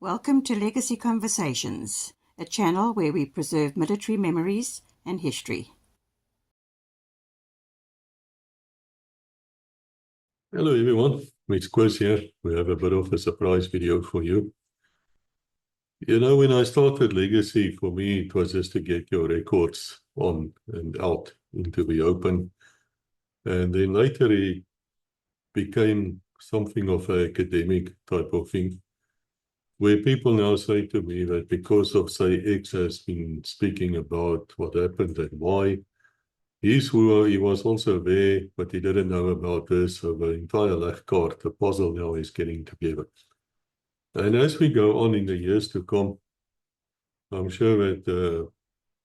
Welcome to Legacy Conversations, a channel where we preserve military memories and history. Hello everyone, it's Koos here. We have a bit of a surprise video for you. You know, when I started Legacy, for me it was just to get your records on and out into the open. And then later it became something of an academic type of thing, where people now say to me that because of, say, X has been speaking about what happened and why, he was also there, but he didn't know about this, so the entire legkaart, the puzzle now is getting together. And as we go on in the years to come, I'm sure that the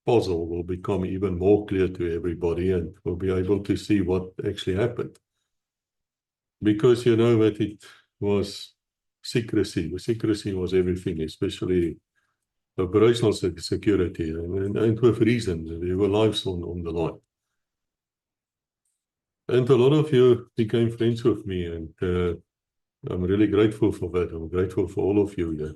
puzzle will become even more clear to everybody and we'll be able to see what actually happened. Because you know that it was secrecy. The secrecy was everything, especially operational security, and with reason. There were lives on the line. And a lot of you became friends with me, and I'm really grateful for that. I'm grateful for all of you here.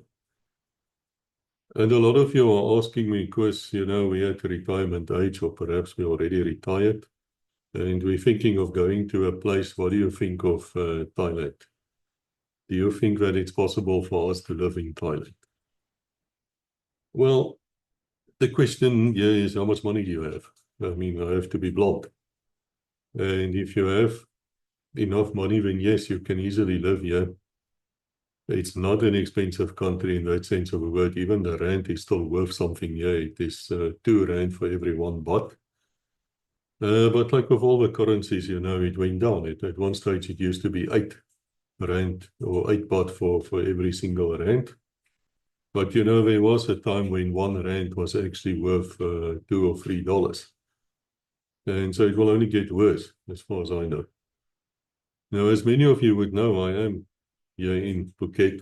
And a lot of you are asking me, because, you know, we're at retirement age, or perhaps we already retired, and we're thinking of going to a place. What do you think of Thailand? Do you think that it's possible for us to live in Thailand? Well, the question here is, how much money do you have? I mean, I have to be blunt. And if you have enough money, then yes, you can easily live here. It's not an expensive country in that sense of the word. Even the rand is still worth something here. It is 2 rand for every 1 baht. But like with all the currencies, you know, it went down. At one stage, it used to be 8 rand or 8 baht for every single rand. But, you know, there was a time when 1 rand was actually worth $2 or $3. And so it will only get worse, as far as I know. Now, as many of you would know, I am here in Phuket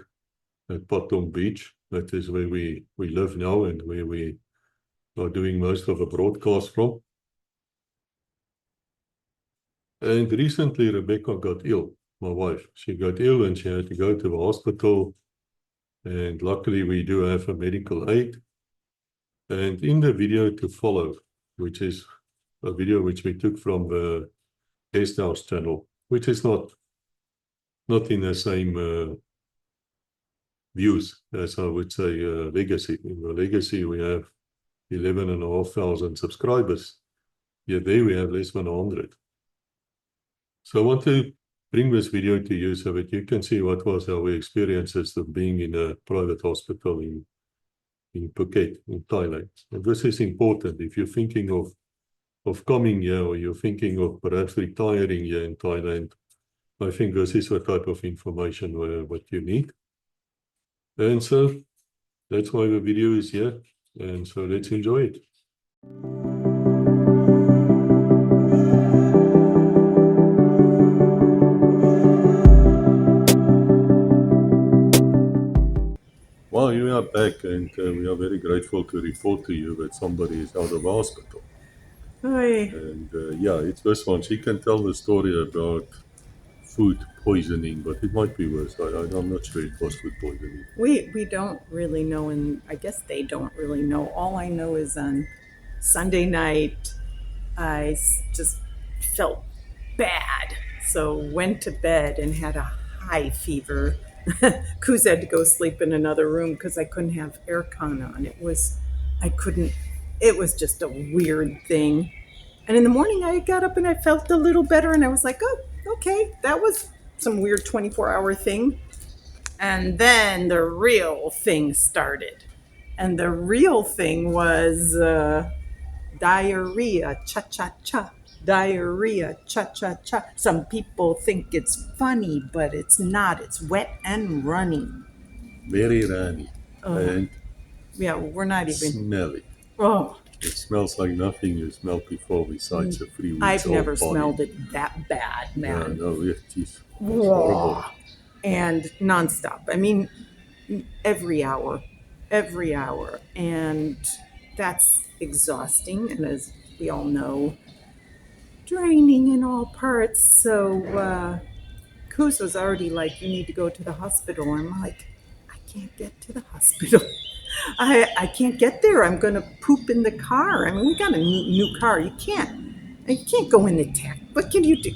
at Patron Beach. That is where we live now and where we are doing most of the broadcast from. And recently, Rebecca got ill, my wife. She got ill and she had to go to the hospital. And luckily, we do have a medical aid. And in the video to follow, which is a video which we took from the Guesthouse channel, which is not in the same views as I would say Legacy. In the Legacy, we have 11,500 subscribers. Yet there we have less than 100. So I want to bring this video to you so that you can see what was our experiences of being in a private hospital in Phuket, in Thailand. And this is important. If you're thinking of coming here, or you're thinking of perhaps retiring here in Thailand, I think this is the type of information what you need. And so that's why the video is here. And so let's enjoy it. Well, you are back, and we are very grateful to report to you that somebody is out of hospital. Hi. And yeah, it's this one. She can tell the story about food poisoning, but it might be worse. I'm not sure it was food poisoning. We don't really know, and I guess they don't really know. All I know is on Sunday night, I just felt bad. So went to bed and had a high fever. Koos had to go sleep in another room because I couldn't have aircon on. It was just a weird thing. And in the morning, I got up and I felt a little better, and I was like, oh, okay, that was some weird 24-hour thing. And then the real thing started. And the real thing was diarrhea, cha-cha-cha. Diarrhea, cha-cha-cha. Some people think it's funny, but it's not. It's wet and runny. Very runny. And yeah, we're not even... smelly. Oh. It smells like nothing you smelled before besides a 3 weeks I've never old body. smelled it that bad, man. No, it's horrible. And nonstop. I mean, every hour. And that's exhausting. And as we all know, draining in all parts. So Koos was already like, you need to go to the hospital. I'm like, I can't get to the hospital. I can't get there. I'm going to poop in the car. I mean, we got a new car. You can't go in the tank. What can you do?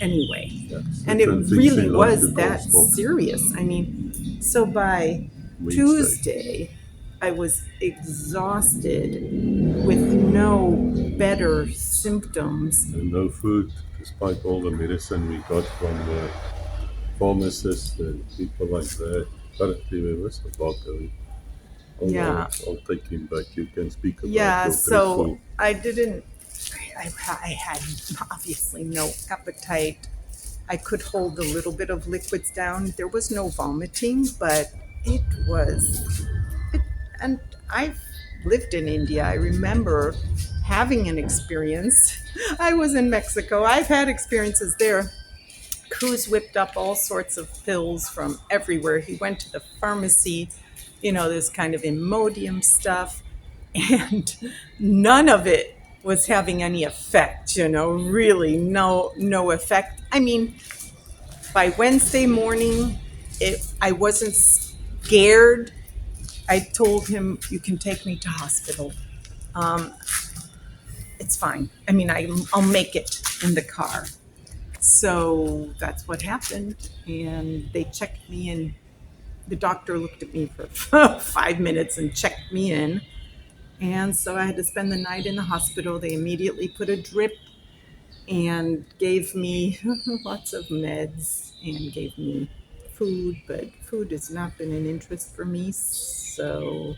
Anyway. Yeah, And it certain things really in life was you can't that stop. serious. I mean, so by Wednesday. Tuesday, I was exhausted with no better symptoms. And no food, despite all the medicine we got from the pharmacists and people like that. Currently, there was a dog going. Yeah. I'll take him back. You can speak about Yeah, your so dreadful. I had obviously no appetite. I could hold a little bit of liquids down. There was no vomiting, but and I've lived in India. I remember having an experience. I was in Mexico. I've had experiences there. Koos whipped up all sorts of pills from everywhere. He went to the pharmacy, this kind of Imodium stuff, and none of it was having any effect, really no effect. I mean, by Wednesday morning, I wasn't scared. I told him, you can take me to hospital. It's fine. I mean, I'll make it in the car. So that's what happened. And they checked me in. The doctor looked at me for 5 minutes and checked me in. And so I had to spend the night in the hospital. They immediately put a drip and gave me lots of meds and gave me food, but food has not been an interest for me. So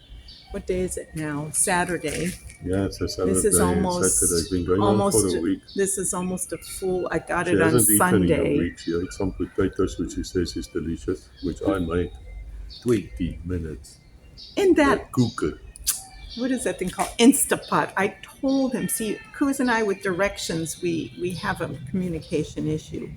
what day is it now? Saturday. Yeah, it's a Saturday. This is almost Saturday. It's been going on for a week. This is almost a full. I got She it on hasn't eaten in a Sunday. week. She ate some potatoes, which she says is delicious, which I made 20 minutes. In that, Cooker. what is that thing called? Instapot. I told him, see, Koos and I with directions, we have a communication issue.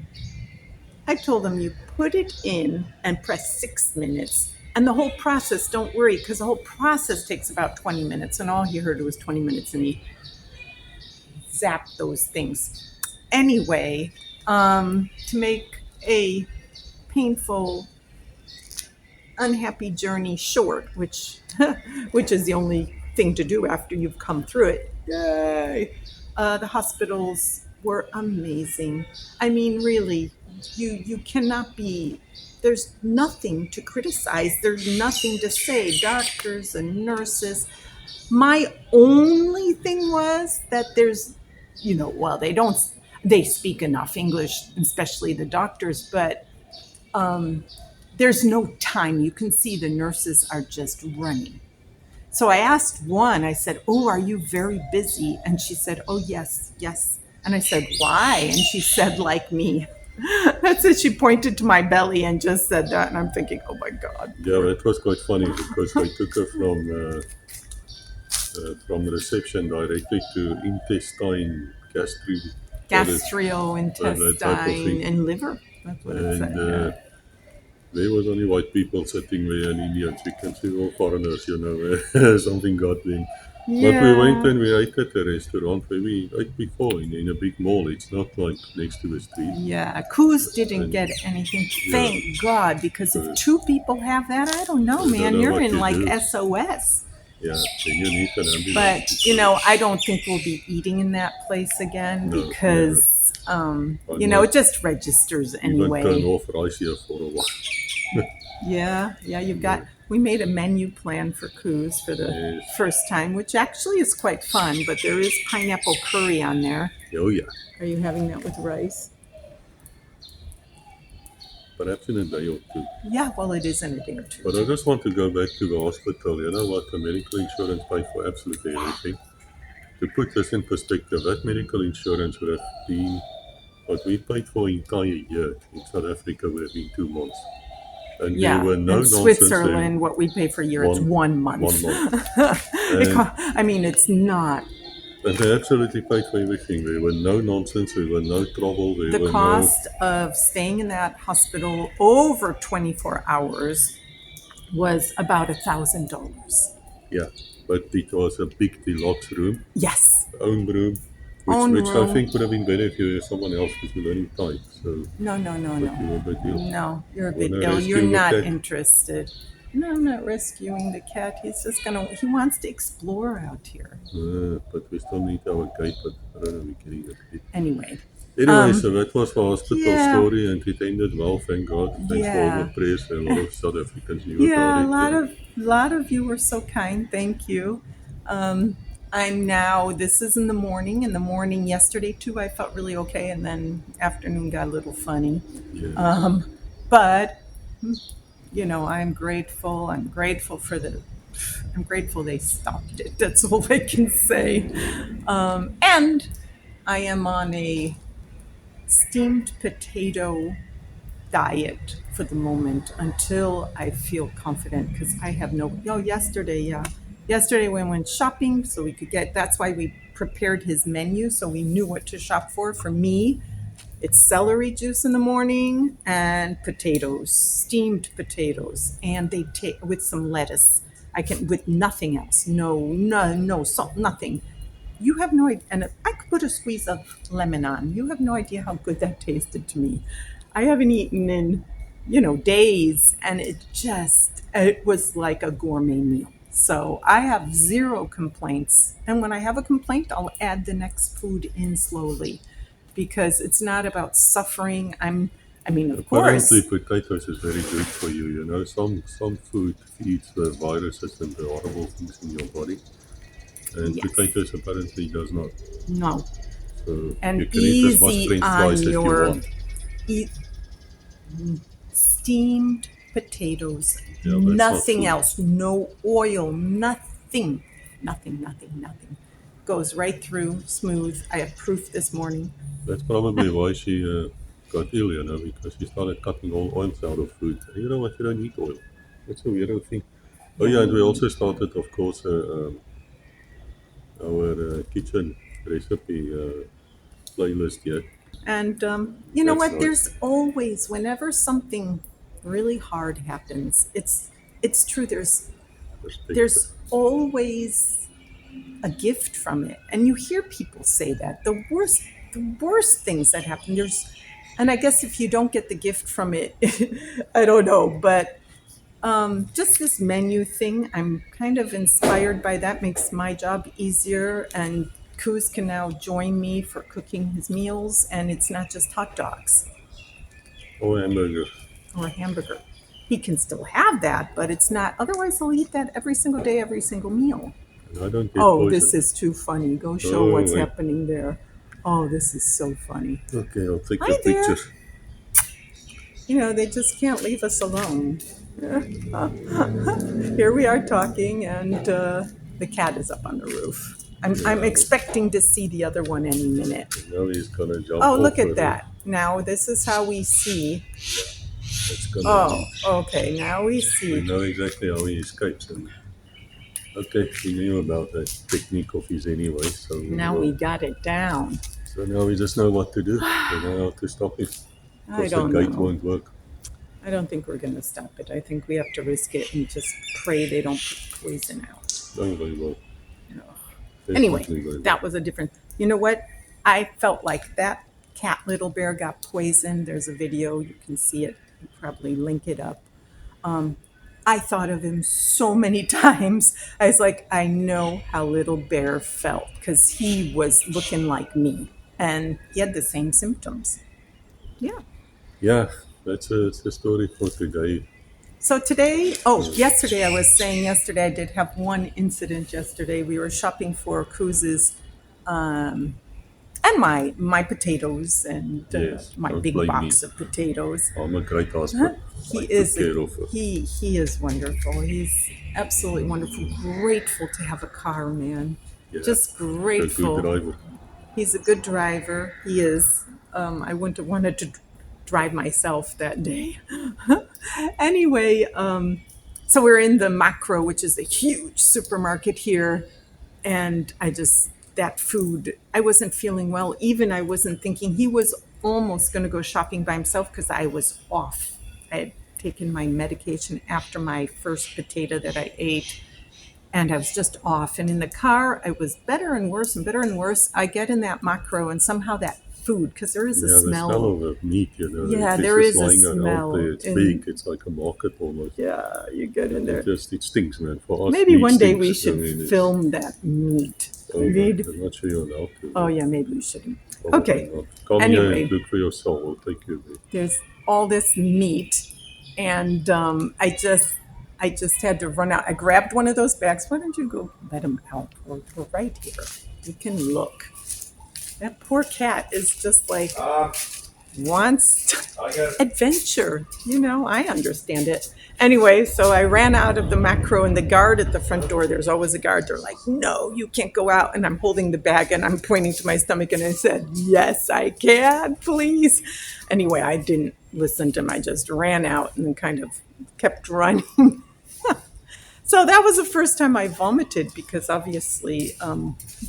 I told him, you put it in and press 6 minutes. And the whole process, don't worry, because the whole process takes about 20 minutes. And all he heard was 20 minutes, and he zapped those things. Anyway, to make a painful, unhappy journey short, which is the only thing to do after you've come through it. Yay! The hospitals were amazing. I mean, really, you cannot be. There's nothing to criticize. There's nothing to say. Doctors and nurses. My only thing was that there's, well, they speak enough English, especially the doctors, but there's no time. You can see the nurses are just running. So I asked one, I said, oh, are you very busy? And she said, oh, yes. And I said, why? And she said, like me. That's it. She pointed to my belly and just said that. And I'm thinking, oh, my God. Yeah, it was quite funny because they took her from reception directly to intestine, Gastrointestine and liver. That's what it said. Yeah. There was only white people sitting there and Indians. You can see all foreigners, something got them. Yeah. But we went and we ate at a restaurant where we ate before in a big mall. It's not like next to a street. Yeah, Koos didn't get anything. Thank God, because if two people have that, I don't know, man. You're in like SOS. Yeah, then you need an ambulance. But, I don't think we'll be eating in that place again because, it just registers anyway. Turn off rice here for a while. Yeah, we made a menu plan for Koos for the first time, which actually is quite fun, but there is pineapple curry on there. Oh, yeah. Are you having that with rice? Perhaps in a day or two. Yeah, well, it is in a day or two. But I just want to go back to the hospital. You know what? The medical insurance paid for absolutely everything. To put this in perspective, that medical insurance would have been what we paid for an entire year. In South Africa would have been 2 months. And there were no in Switzerland, what we pay for a year, it's 1 month. 1 month. I mean, it's not. And they absolutely paid for everything. There were no nonsense. There were no trouble. The cost of staying in that hospital over 24 hours was about $1,000. Yeah, but it was a big deluxe room. Yes. Own room. Which I think would have been better if you were someone else because you're only tight. So No. you're a bit ill. No, you're a bit ill. You're not interested. No, I'm not rescuing the cat. He wants to explore out here. But we still need our gate, but I don't know, we're getting a bit. Anyway, Anyway, so that was the hospital yeah. story, and it ended well, thank God. Thanks for all the Yeah. prayers. A lot of South Africans knew Yeah, about it. lot of you were so kind. Thank you. I'm now. This is in the morning. In the morning yesterday too, I felt really okay, and then afternoon got a little funny. Yeah. But you know, I'm grateful. I'm grateful for the. I'm grateful they stopped it. That's all I can say. And I am on a steamed potato diet for the moment until I feel confident because I have no. Oh, yesterday we went shopping so we could get. That's why we prepared his menu so we knew what to shop for. For me, it's celery juice in the morning and potatoes, steamed potatoes, and they take with some lettuce. I can with nothing else. No salt, nothing. You have no idea, and I could put a squeeze of lemon on. You have no idea how good that tasted to me. I haven't eaten in, days, and it was like a gourmet meal. So I have zero complaints. And when I have a complaint, I'll add the next food in slowly because it's not about suffering. I mean, of Apparently, course, potatoes is very good for you. You know, some food feeds the viruses and the horrible things in your body, and yes, potatoes apparently does not. no, So you and can eat as much easy French on fries as you your want. eat steamed potatoes, Yeah, that's not nothing food. else, no oil, nothing, nothing. Goes right through smooth. I have proof this morning. That's probably why she got ill, you know, because she started cutting all oils out of food. And you know what? You don't need oil. That's a weirdo thing. Oh yeah, and we also started, of course, our kitchen recipe playlist here. And you know That's what? nice. There's always, whenever something really hard happens, it's true. Perspective. There's always a gift from it, and you hear people say that the worst things that happen. And I guess if you don't get the gift from it, I don't know, but just this menu thing, I'm kind of inspired by that. Makes my job easier, and Koos can now join me for cooking his meals, and it's not just hot dogs Oh, hamburger. or a hamburger. He can still have that, but it's not. Otherwise, he'll eat that every single day, every single meal. And I don't get Oh, poisoned. this is too funny. Go show Oh, what's wait. happening there. Oh, this is so funny. Okay, I'll take a Hi picture. there. They just can't leave us alone. Here we are talking, and the cat is up on the roof. I'm expecting to see the other one any minute. Now he's gonna jump Oh, off look the at roof. that. Now, this is how we see. It's gonna. Oh, okay. Now we We see. know exactly how he escapes. And okay, we knew about that technique of his anyway. So Now we got it down. So now we just know what to do. We know how to stop him. I Because the don't gate know. won't work. I don't think we're going to stop it. I think we have to risk it and just pray they don't put poison out. No, very well. Anyway, Definitely very well. that was a different. You know what? I felt like that cat little bear got poisoned. There's a video. You can see it. I'll probably link it up. I thought of him so many times. I was like, I know how little bear felt because he was looking like me and he had the same symptoms. Yeah. Yeah, it's a story for today. So yesterday I did have one incident yesterday. We were shopping for Koos's and my potatoes and Yes, my don't big blame box me. of potatoes. I'm a great husband. He I took is care of her. he is wonderful. He's absolutely wonderful. Grateful to have a car, man. Yeah, Just a good grateful. driver. He's a good driver. He is. I wouldn't have wanted to drive myself that day. Anyway, so we're in the Macro, which is a huge supermarket here, and that food, I wasn't feeling well. Even I wasn't thinking. He was almost going to go shopping by himself because I was off. I had taken my medication after my first potato that I ate, and I was just off. And in the car, I was better and worse and better and worse. I get in that Macro, and somehow that food because there is a Yeah, the smell. smell of the meat, you know. Yeah, it's there just is a lying out smell, there. It's and- big. It's like a market almost. Yeah, you get in there. It stinks, man. For us, Maybe meat one day stinks. we should it's- film that meat. Oh, Maybe- I'm not sure you're allowed to. Oh yeah, maybe we shouldn't. Probably Okay. not. Come here Anyway. and look for yourself. We'll take you there. There's all this meat, and I just had to run out. I grabbed one of those bags. Why don't you go let him out? We're right here. You can look. That poor cat is just like wants adventure. You know, I understand it. Anyway, so I ran out of the macro, and the guard at the front door, there's always a guard. They're like, no, you can't go out. And I'm holding the bag and I'm pointing to my stomach, and I said, yes, I can, please. Anyway, I didn't listen to him. I just ran out and kind of kept running. So that was the first time I vomited because obviously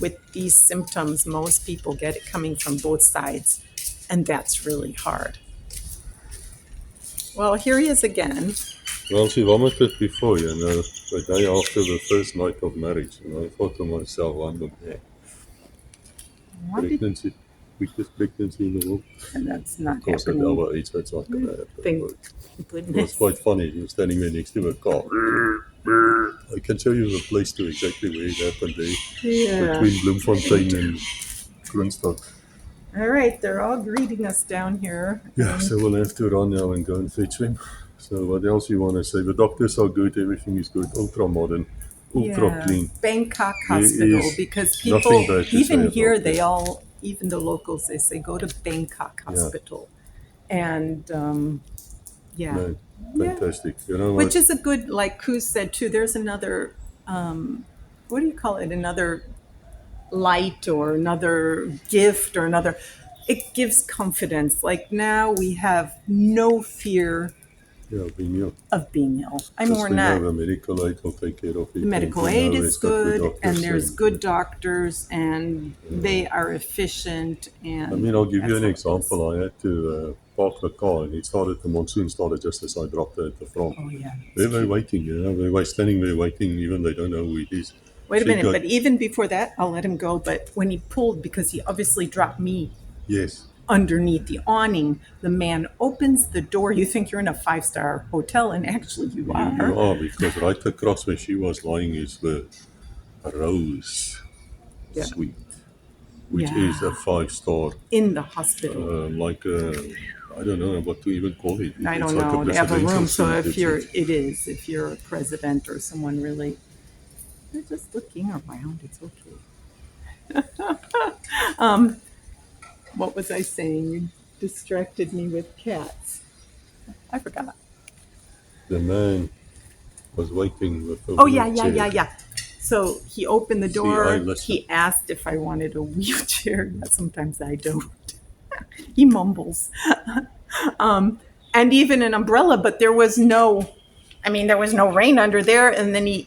with these symptoms, most people get it coming from both sides, and that's really hard. Well, here he is again. Well, she vomited before, you know, the day after the first night of marriage. And I thought to myself, I'm not there. Pregnancy, quickest pregnancy in the world. And that's not Of course, at happening. our age, that's not going to happen. Thank But it was goodness. quite funny. You're standing there next to a car. I can show you the place to exactly where it happened there, Yeah. between Bloemfontein and Kroonstad. All right, they're all greeting us down here. Yeah, so we'll have to run now and go and fetch them. So what else you want to say? The doctors are good, everything is good, ultra modern, ultra clean. Bangkok There Hospital, is because nothing people, bad to even say here, about they this. all, even the locals, they say go to Bangkok Hospital. And yeah. No, fantastic. You know what? Which is a good, like Koos said too, there's another, what do you call it? Another light or another gift or another, it gives confidence. Like now we have no fear Yeah, being ill. of being ill. I mean, Because we're we know not. the medical aid will take care of it. The medical and we aid know is it's got good good, and doctors there's and- good doctors, and they are efficient. And I mean, I'll give you an that's how it is. example. I had to park the car, and the monsoon started just as I dropped it at the front. Oh yeah. They're waiting, you know, they're standing there waiting, even they don't know who it is. Wait a She minute, got- but even before that, I'll let him go. But when he pulled, because he obviously dropped me Yes. underneath the awning, the man opens the door. You think you're in a 5-star hotel, and actually you are. You are, because right across where she was lying is the Rose Yeah. Suite, which Yeah. is a 5-star, In the hospital. like a, I don't know what to even call it. I It's don't like know. They have a presidential room, so suite, if you're, it's- if you're a president or someone really, you're just looking around. It's okay. What was I saying? You distracted me with cats. I forgot. The man was waiting with a Oh yeah. wheelchair. So he opened the See, door. I listen. He asked if I wanted a wheelchair. Yeah, sometimes I don't. He mumbles. And even an umbrella, but there was no, I mean, there was no rain under there. And then he,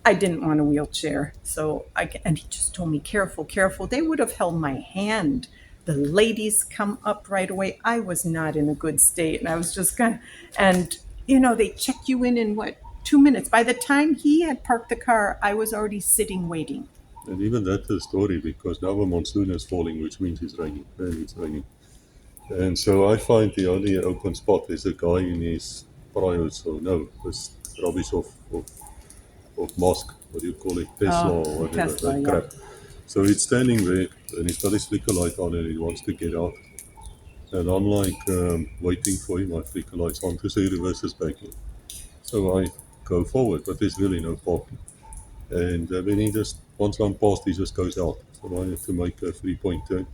I didn't want a wheelchair. So and he just told me, careful, careful. They would have held my hand. The ladies come up right away. I was not in a good state. And I was just kind of, and, they check you in what, 2 minutes. By the time he had parked the car, I was already sitting waiting. And even that's a story, because now the monsoon is falling, which means it's raining. And it's raining. And so I find the only open spot is a guy in his private, so no, this rubbish of mosque, what do you call it, Tesla or whatever, Tesla, that yeah. crap. So he's standing there, and he's got his flicker light on, and he wants to get out. And I'm like waiting for him, my flicker light's on, to say he reverses back in. So I go forward, but there's really no parking. And then he just, once I'm past, he just goes out. So I have to make a 3-point turn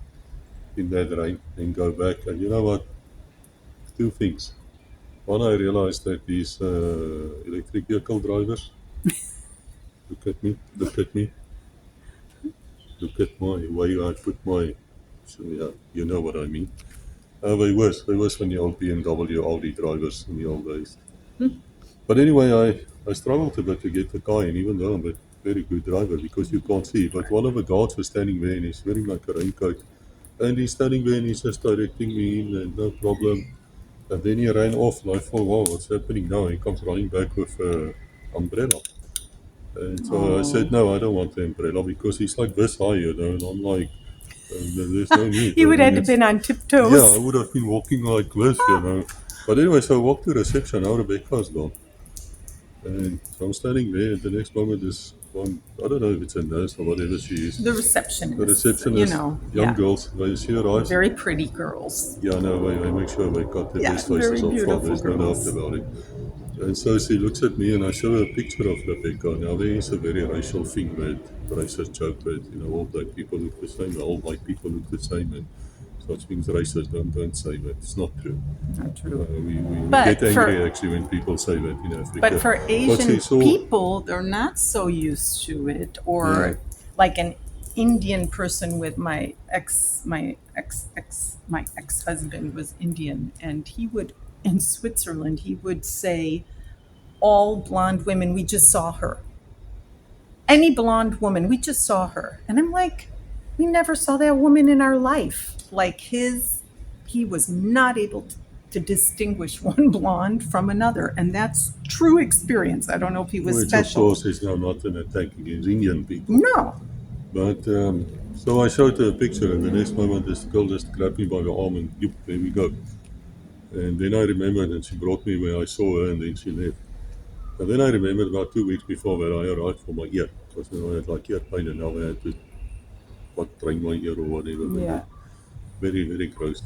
in that rain and go back. And you know what? 2 things. One, I realized that these electric vehicle drivers, look at me, look at my way I put my, so yeah, you know what I mean. They worse than the old BMW Audi drivers in the old days. But anyway, I struggled a bit to get the car in, even though I'm a very good driver, because you can't see. But one of the guards was standing there, and he's wearing like a raincoat. And he's standing there, and he's just directing me in, and no problem. And then he ran off, and I thought, wow, what's happening now? He comes running back with an umbrella. And so I said, no, I don't want the umbrella, because he's like this high, and I'm like There's no need. You I would mean, have been on tiptoes. yeah, I would have been walking like this, you know. But anyway, so I walked to reception. Now Rebecca's gone. And so I'm standing there, and the next moment is one, I don't know if it's a nurse or whatever she is. The receptionist. The receptionist, You know, young yeah. girls, when she arrives. Very pretty girls. Yeah, no, I make sure they got the Yeah, best very faces on front. beautiful There's no girls. doubt about it. And so she looks at me and I show her a picture of Rebecca. Now there is a very racial thing that racists joke that, you know, all black people look the same, all white people look the same, and such things racists don't say that. It's not true. Not true. We But get angry for- actually when people say that in Africa. But for But she Asian saw- people, they're not so used to it. Or Yeah. like an Indian person with my ex-husband was Indian, and he would, in Switzerland, he would say, all blonde women, we just saw her. Any blonde woman, we just saw her. And I'm like, we never saw that woman in our life. Like he was not able to distinguish one blonde from another. And that's true experience. I don't know if he was Which special. of course is now not an attack against Indian people. No. But so I showed her a picture, and the next moment this girl just grabbed me by the arm and yep, there we go. And then I remembered, and she brought me where I saw her, and then she left. And then I remembered about 2 weeks before that I arrived for my ear. Because I had like ear pain, and now I had to drain my ear or whatever. Yeah. Very, very gross.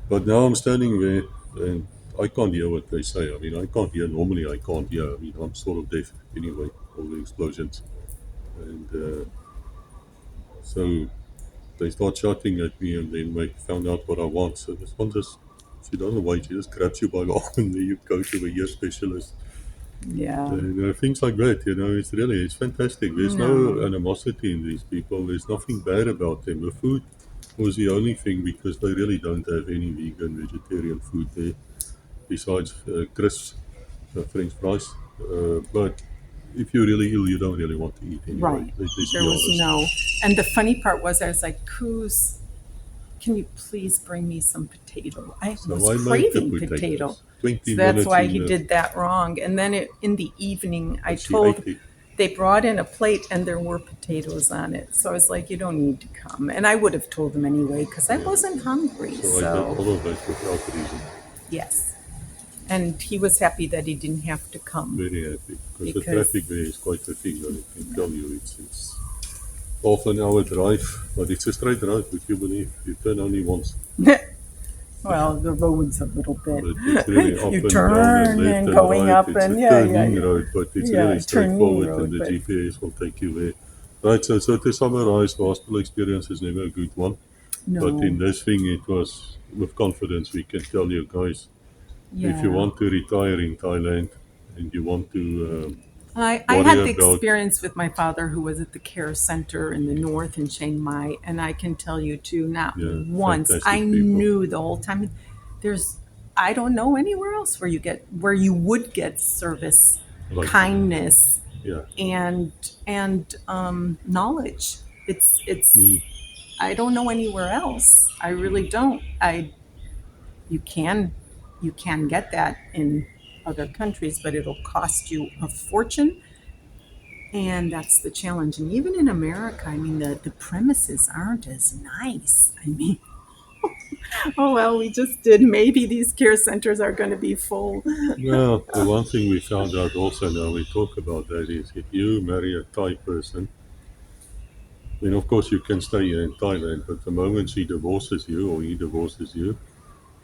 But now I'm standing there, and I can't hear what they say. I mean, I can't hear. Normally I can't hear. I mean, I'm sort of deaf anyway, all the explosions. And so they start shouting at me, and then they found out what I want. So this one just, she doesn't wait, she just grabs you by the arm, and then you go to the ear specialist. Yeah. And things like that, you know, it's fantastic. There's no animosity in these people. There's nothing bad about them. The food was the only thing, because they really don't have any vegan, vegetarian food there, besides crisps, French fries. But if you're really ill, you don't really want to eat anyway. Right. There was no. And the funny part was, I was like, Koos, can you please bring me some potato? I So was I made the craving potatoes. potato. 20 So that's minutes why in he the- did that wrong. And then in the evening, I She told, ate it. they brought in a plate and there were potatoes on it. So I was like, you don't need to come. And I would have told them anyway, because I wasn't hungry. So I did all of that without reason. Yes. And he was happy that he didn't have to come. Very happy, because the Because- traffic there is quite a thing. I can tell you, it's half an hour drive, but it's a straight drive, if you believe. You turn only once, Well, the road's a little bit. but it's really up You and turn down and left and and going right. up It's and a yeah, turning yeah. road, but it's Yeah, really turning straightforward, road, and the but- GPS will take you there. Right, so to summarize, the hospital experience is never a good one. No. But in this thing, it was, with confidence, we can tell you guys, Yeah. if you want to retire in Thailand and you want to, I worry had the about- experience with my father, who was at the care center in the north in Chiang Mai, and I can tell you too, not Yeah, once. fantastic I people. knew the whole time. I don't know anywhere else where you would get service, Like- kindness, yeah, and knowledge. It's. I don't know anywhere else. I really don't. You can get that in other countries, but it'll cost you a fortune. And that's the challenge. And even in America, I mean, the premises aren't as nice. I mean, oh, well, we just did. Maybe these care centers are going to be full. Well, the one thing we found out also now we talk about that is if you marry a Thai person, then of course you can stay here in Thailand, but the moment she divorces you or he divorces you,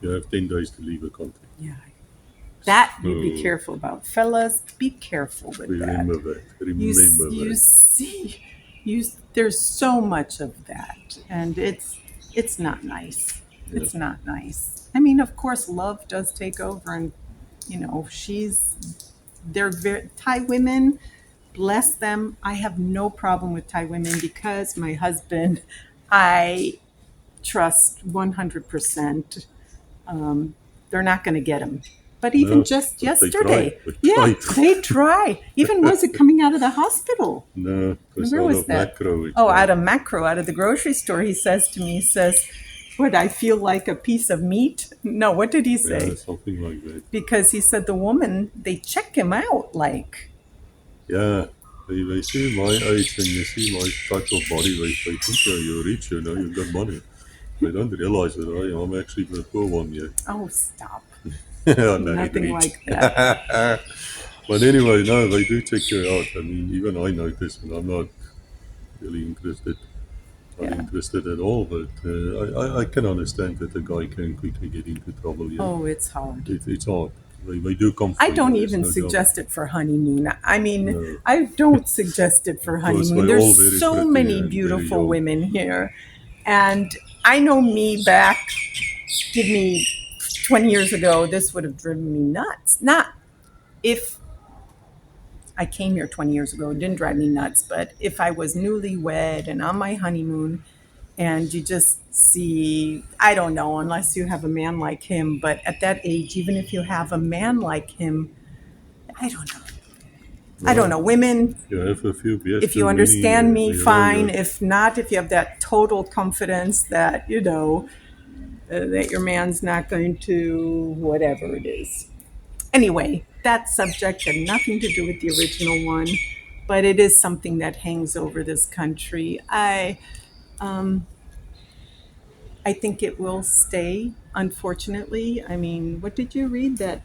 you have 10 days to leave the country. Yeah. That you be So- careful about. Fellas, be careful with Remember that. that. You Remember that. see, there's so much of that, and it's not nice. It's not nice. I mean, of course, love does take over, and they're very Thai women. Bless them. I have no problem with Thai women because my husband, I trust 100%. They're not going to get him. But even No, just but they yesterday, try. They yeah, try. they try. Even was it coming out of the hospital? No, it's Where out was of that? macro. It's Oh, out of the grocery store. He says to me, "Would I feel like a piece of meat?" No, what did he say? yeah, something like that. Because he said the woman, they check him out like, Yeah, They see my age and you see my type of body weight. They think you're rich, you know, you've got money. They don't realize that I'm actually the poor one here. Oh, stop. I'm not Nothing rich. like that. But anyway, no, they do check you out. I mean, even I notice, and I'm not really not Yeah. interested at all. But I can understand that a guy can quickly get into trouble. Yeah, Oh, it's hard. it's hard. They do come for I don't you, there's even no doubt. suggest it for honeymoon. I mean, No. I don't suggest it for Of course, honeymoon. we're all There's very so pretty many and very beautiful young. women here. And I know me back, give me 20 years ago, this would have driven me nuts. Not if I came here 20 years ago, it didn't drive me nuts, but if I was newlywed and on my honeymoon and you just see, I don't know, unless you have a man like him, but at that age, even if you have a man like him, I don't know. I don't know. Women, You have a few beers if too you many, understand me, you know, fine. you're- If not, if you have that total confidence that, you know, that your man's not going to whatever it is. Anyway, that subject had nothing to do with the original one, but it is something that hangs over this country. I think it will stay, unfortunately. I mean, what did you read? That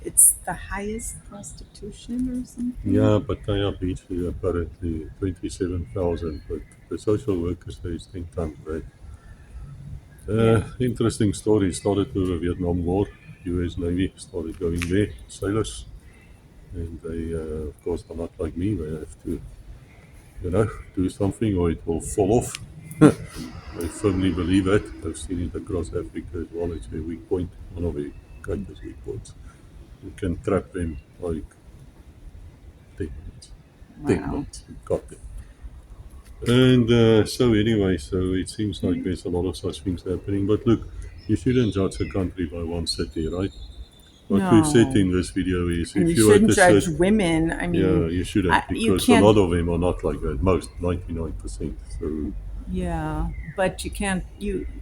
it's the highest prostitution or something? Yeah, Pattaya Beach is apparently 27,000, but the social workers say it's 10 times that. Interesting story. Started with the Vietnam War. US Navy started going there, sailors. And they, of course, are not like me. They have to, you know, do something or it will fall off. I firmly believe that. I've seen it across Africa as well. It's a weak point, one of the greatest weak points. You can trap them like 10 minutes. 10 Wow. minutes. You got them. And so anyway, so it seems like there's a lot of such things happening. But look, you shouldn't judge a country by one city, right? What we've said in this video is And if you you're at shouldn't a judge certain... women. I mean, Yeah, you shouldn't, you because a can't. lot of them are not like that. Most, 99%. So Yeah, but you can't.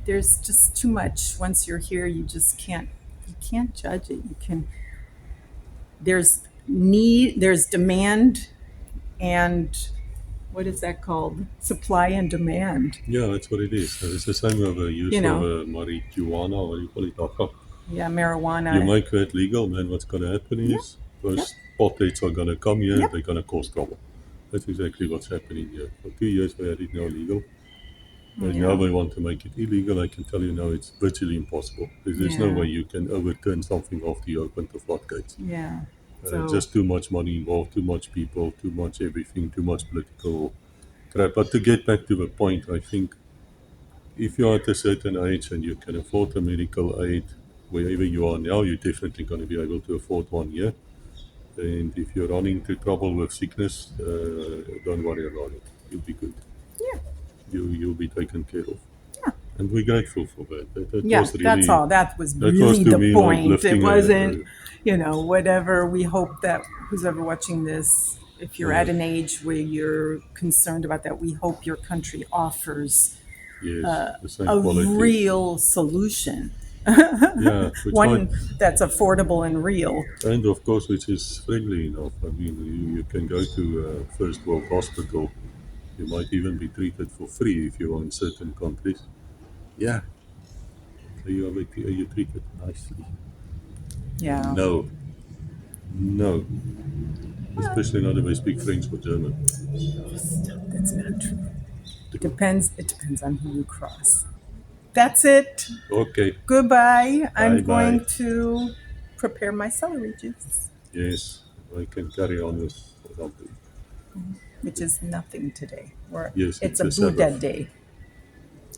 There's just too much. Once you're here, you just can't. You can't judge it. You can. There's need. There's demand, and what is that called? Supply and demand. yeah, that's what it is. It's the same with the use You know. of marijuana, what do you call it? Aha. Yeah, marijuana. You make that legal, then what's going to happen is those potheads are going to come here, Yep. they're going to cause trouble. That's exactly what's happening here. For 2 years we had it now legal. And now they want to make it illegal. I can tell you now it's virtually impossible. There's no Yeah. way you can overturn something after you open the floodgates. Yeah. So Just too much money involved, too much people, too much everything, too much political crap. But to get back to the point, I think if you're at a certain age and you can afford a medical aid, wherever you are now, you're definitely going to be able to afford one here. And if you're running into trouble with sickness, don't worry about it. You'll be good. yeah. You'll be taken care of. Yeah. And we're grateful for that. That Yeah, was really, that's all. That was that was really to the me like point. It lifting wasn't, whatever. We hope that who's ever watching this, if you're at an age where you're concerned about that, we hope your country offers yes, the same a quality. real solution. Yeah, which One might, that's affordable and real. and of course, which is friendly enough. I mean, you can go to a first world hospital. You might even be treated for free if you're in certain countries. Yeah. So are you treated nicely? Yeah. No. No. Especially not if I speak French or German. That's not true. It depends on who you cross. That's it. Okay. Goodbye. I'm Bye-bye. going to prepare my celery juice, Yes, I can carry on with something. which is nothing today. Yes, It's it's a a Buddha Sabbath. day.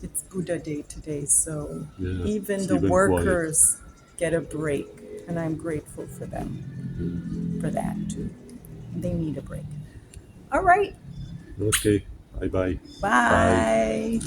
It's Buddha day today, so Yeah, even it's the even workers get a break, and I'm grateful for them for that too. They need a break. All right. Okay. Bye-bye. Bye.